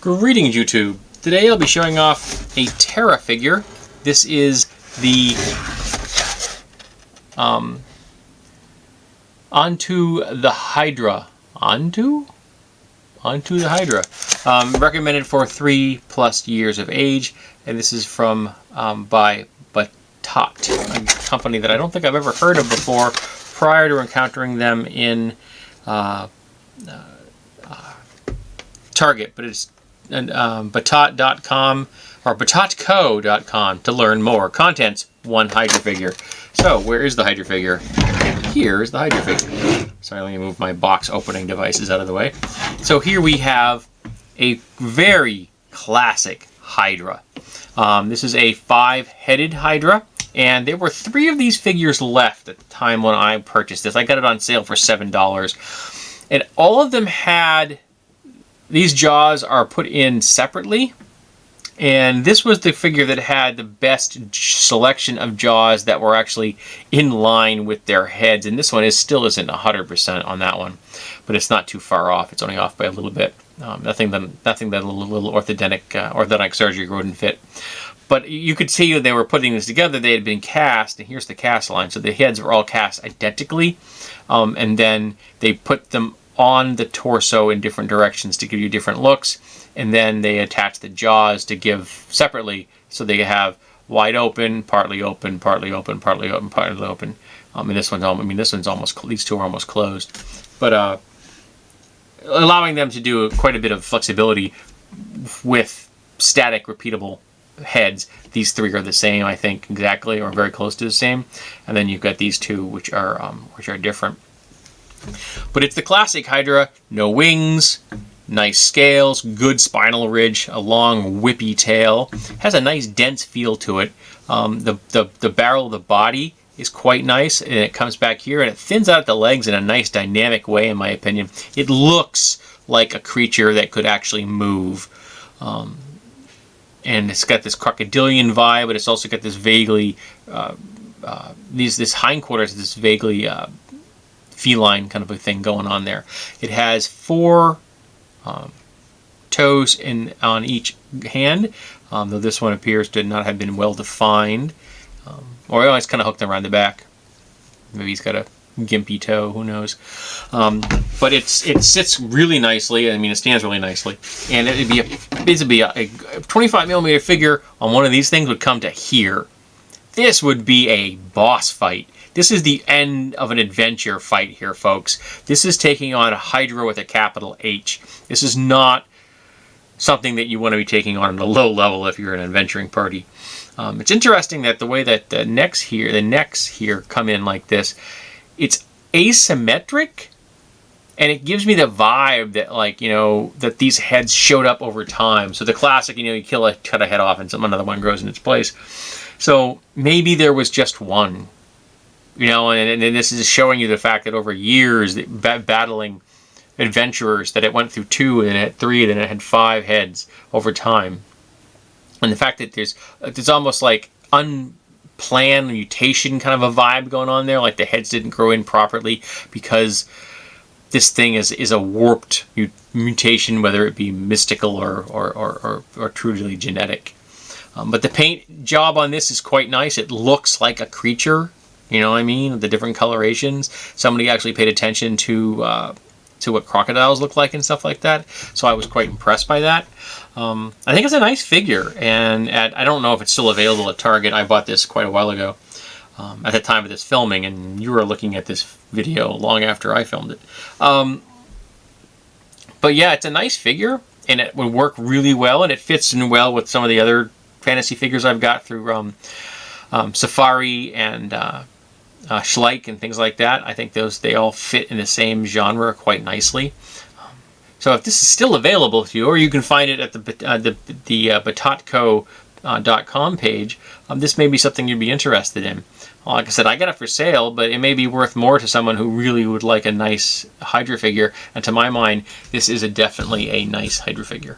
Greetings, YouTube. Today I'll be showing off a Terra figure. This is the Antuu the Hydra. Antuu the Hydra. Recommended for 3+ years of age, and this is from by Batot, a company that I don't think I've ever heard of before prior to encountering them in Target, but it's batot.com or batotco.com to learn more. Contents: 1 Hydra figure. So where is the Hydra figure? Here is the Hydra figure. Sorry, let me move my box opening devices out of the way. So here we have a very classic Hydra. This is a 5-headed Hydra, and there were 3 of these figures left at the time when I purchased this. I got it on sale for $7, and all of them had these jaws are put in separately, and this was the figure that had the best selection of jaws that were actually in line with their heads, and this one still isn't 100% on that one, but it's not too far off. It's only off by a little bit. Nothing that a little orthodontic surgery wouldn't fit. But you could see when they were putting this together, they had been cast, and here's the cast line. So the heads were all cast identically, and then they put them on the torso in different directions to give you different looks, and then they attach the jaws to give separately, so they have wide open, partly open, partly open, partly open, partly open. And this one's almost, these two are almost closed, but allowing them to do quite a bit of flexibility with static, repeatable heads. These 3 are the same, I think, exactly, or very close to the same, and then you've got these 2 which are different. But it's the classic Hydra. No wings, nice scales, good spinal ridge, a long whippy tail. Has a nice dense feel to it. The barrel of the body is quite nice, and it comes back here and it thins out the legs in a nice dynamic way, in my opinion. It looks like a creature that could actually move. And it's got this crocodilian vibe, but it's also got this vaguely this hindquarters, this vaguely feline kind of a thing going on there. It has 4 toes on each hand, though this one appears to not have been well defined, or it's kind of hooked around the back. Maybe he's got a gimpy toe, who knows. But it sits really nicely. I mean, it stands really nicely, and it'd be a 25mm figure on one of these things would come to here. This would be a boss fight. This is the end of an adventure fight here, folks. This is taking on a Hydra with a capital H. This is not something that you want to be taking on at a low level if you're an adventuring party. It's interesting that the way that the necks here come in like this, it's asymmetric, and it gives me the vibe that, like, you know, that these heads showed up over time. So the classic, you know, you cut a head off and another one grows in its place. So maybe there was just one. You know, and this is showing you the fact that over years, battling adventurers, that it went through 2, and it had 3, then it had 5 heads over time. And the fact that there's almost like unplanned mutation kind of a vibe going on there, like the heads didn't grow in properly because this thing is a warped mutation, whether it be mystical or truly genetic. But the paint job on this is quite nice. It looks like a creature. You know what I mean? The different colorations. Somebody actually paid attention to what crocodiles look like and stuff like that. So I was quite impressed by that. I think it's a nice figure, and I don't know if it's still available at Target. I bought this quite a while ago at the time of this filming, and you were looking at this video long after I filmed it. But yeah, it's a nice figure, and it would work really well, and it fits in well with some of the other fantasy figures I've got through Safari and Schleich and things like that. I think they all fit in the same genre quite nicely. So if this is still available to you, or you can find it at the batotco.com page, this may be something you'd be interested in. Like I said, I got it for sale, but it may be worth more to someone who really would like a nice Hydra figure. And to my mind, this is definitely a nice Hydra figure.